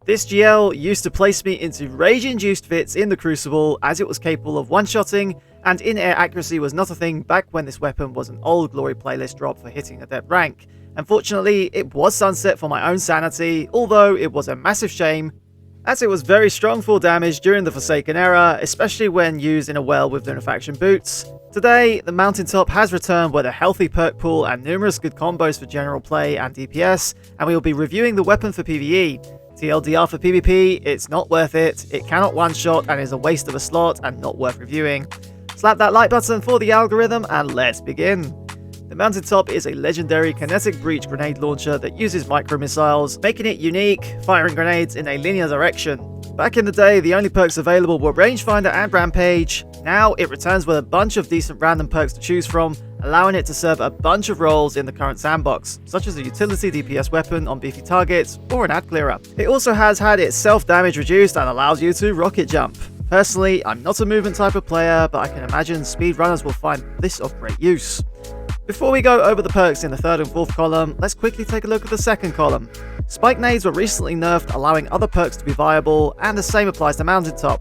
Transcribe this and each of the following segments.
This GL used to place me into rage-induced fits in the Crucible as it was capable of one-shotting, and in-air accuracy was not a thing back when this weapon was an old glory playlist drop for hitting a dead rank. Unfortunately, it was sunset for my own sanity, although it was a massive shame, as it was very strong full damage during the Forsaken era, especially when used in a well with Lunafaction boots. Today, the Mountaintop has returned with a healthy perk pool and numerous good combos for general play and DPS, and we will be reviewing the weapon for PvE. TLDR for PvP, it's not worth it, it cannot one-shot and is a waste of a slot and not worth reviewing. Slap that like button for the algorithm and let's begin. The Mountaintop is a legendary kinetic breach grenade launcher that uses micro missiles, making it unique, firing grenades in a linear direction. Back in the day, the only perks available were Rangefinder and Rampage. Now it returns with a bunch of decent random perks to choose from, allowing it to serve a bunch of roles in the current sandbox, such as a utility DPS weapon on beefy targets or an ad clearer. It also has had its self-damage reduced and allows you to rocket jump. Personally, I'm not a movement type of player, but I can imagine speedrunners will find this of great use. Before we go over the perks in the third and fourth column, let's quickly take a look at the second column. Spike nades were recently nerfed, allowing other perks to be viable, and the same applies to Mountaintop.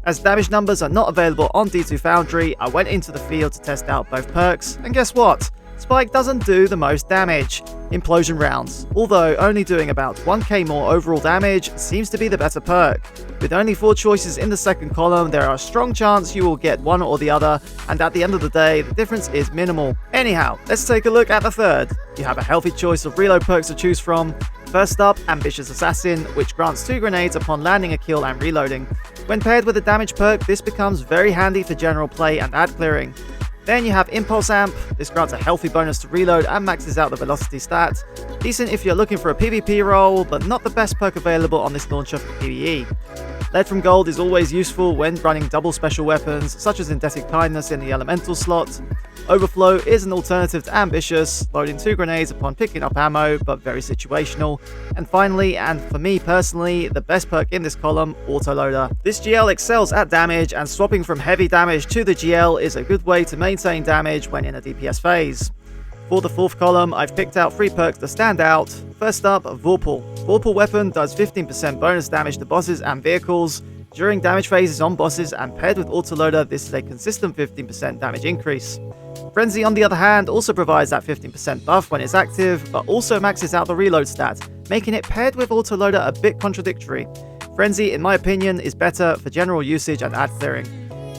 As damage numbers are not available on D2 Foundry, I went into the field to test out both perks, and guess what? Spike doesn't do the most damage. Implosion rounds, although only doing about 1k more overall damage, seems to be the better perk. With only 4 choices in the second column, there are a strong chance you will get one or the other, and at the end of the day, the difference is minimal. Anyhow, let's take a look at the third. You have a healthy choice of reload perks to choose from. First up, Ambitious Assassin, which grants 2 grenades upon landing a kill and reloading. When paired with a damage perk, this becomes very handy for general play and ad clearing. Then you have Impulse Amp. This grants a healthy bonus to reload and maxes out the velocity stat. Decent if you're looking for a PvP role, but not the best perk available on this launcher for PvE. Lead from Gold is always useful when running double special weapons, such as Indebted Kindness in the Elemental slot. Overflow is an alternative to Ambitious, loading 2 grenades upon picking up ammo, but very situational. And finally, and for me personally, the best perk in this column, Autoloader. This GL excels at damage, and swapping from heavy damage to the GL is a good way to maintain damage when in a DPS phase. For the fourth column, I've picked out 3 perks to stand out. First up, Vorpal. Vorpal weapon does 15% bonus damage to bosses and vehicles during damage phases on bosses, and paired with Autoloader, this is a consistent 15% damage increase. Frenzy, on the other hand, also provides that 15% buff when it's active, but also maxes out the reload stat, making it paired with Autoloader a bit contradictory. Frenzy, in my opinion, is better for general usage and ad clearing.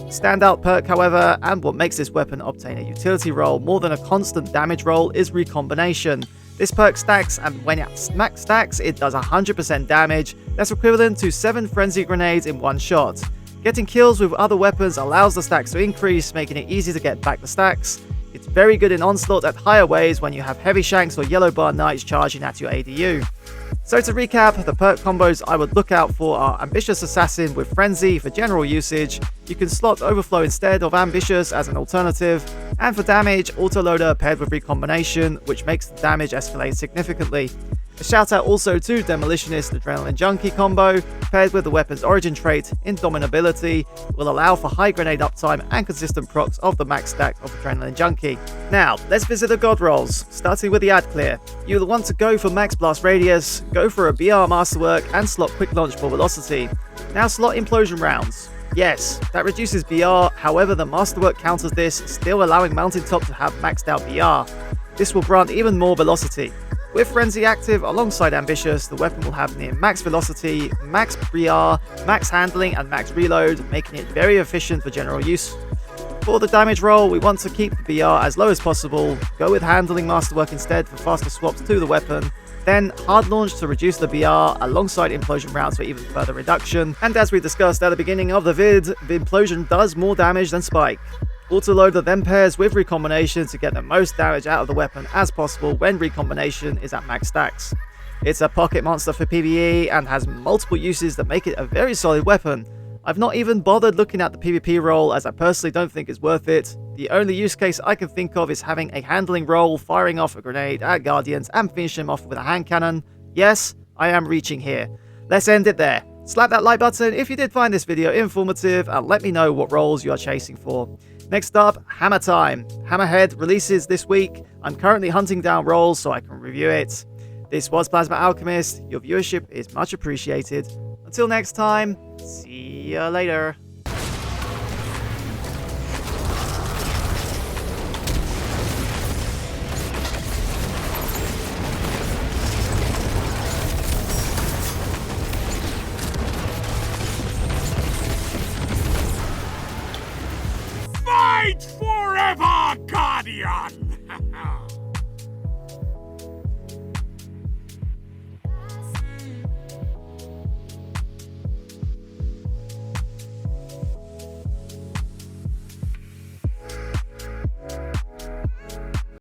Standout perk, however, and what makes this weapon obtain a utility role more than a constant damage roll, is Recombination. This perk stacks, and when it max stacks, it does 100% damage. That's equivalent to 7 Frenzy grenades in one shot. Getting kills with other weapons allows the stacks to increase, making it easy to get back the stacks. It's very good in Onslaught at higher ways when you have Heavy Shanks or Yellow Bar Knights charging at your ADU. So to recap, the perk combos I would look out for are Ambitious Assassin with Frenzy for general usage. You can slot Overflow instead of Ambitious as an alternative, and for damage, Autoloader paired with Recombination, which makes the damage escalate significantly. A shout out also to Demolitionist Adrenaline Junkie combo, paired with the weapon's origin trait, Indomitability, will allow for high grenade uptime and consistent procs of the max stack of Adrenaline Junkie. Now, let's visit the god rolls, starting with the ad clear. You'll want to go for max blast radius, go for a BR masterwork, and slot quick launch for velocity. Now slot implosion rounds. Yes, that reduces BR, however the masterwork counters this, still allowing Mountaintop to have maxed out BR. This will grant even more velocity. With Frenzy active alongside Ambitious, the weapon will have near max velocity, max BR, max handling, and max reload, making it very efficient for general use. For the damage roll, we want to keep the BR as low as possible, go with Handling Masterwork instead for faster swaps to the weapon, then hard launch to reduce the BR alongside Implosion rounds for even further reduction, and as we discussed at the beginning of the vid, the Implosion does more damage than Spike. Autoloader then pairs with Recombination to get the most damage out of the weapon as possible when Recombination is at max stacks. It's a pocket monster for PvE and has multiple uses that make it a very solid weapon. I've not even bothered looking at the PvP role as I personally don't think it's worth it. The only use case I can think of is having a handling role, firing off a grenade at Guardians and finishing them off with a hand cannon. Yes, I am reaching here. Let's end it there. Slap that like button if you did find this video informative and let me know what roles you are chasing for. Next up, Hammer Time. Hammerhead releases this week. I'm currently hunting down roles so I can review it. This was Plasma Alchemist. Your viewership is much appreciated. Until next time, see ya later. Fight forever, Guardian!